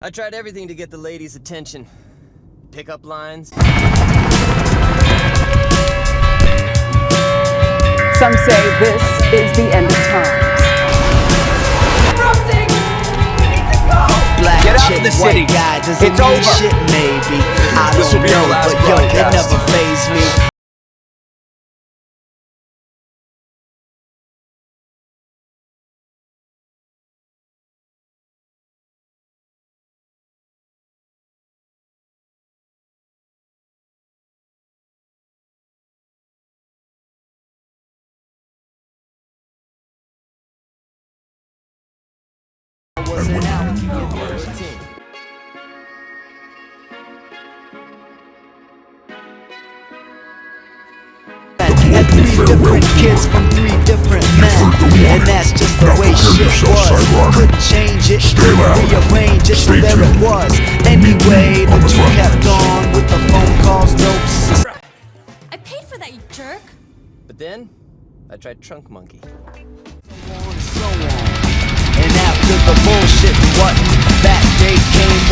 I tried everything to get the ladies' attention. Pickup lines. Some say this is the end of times. Black Get out chick, of the white city. guy, does it It's mean over. shit? Maybe. I This don't will be our know, last but yo, it broadcast. never fazed me. Wasn't out. Had three different kids from three different men, and that's just the way shit was. Couldn't change it, couldn't rearrange it, so there it was. Anyway, the two kept on with the phone calls, notes. I paid for that, you jerk! But then, I tried Trunk Monkey. So on. And after the bullshit, what that day came.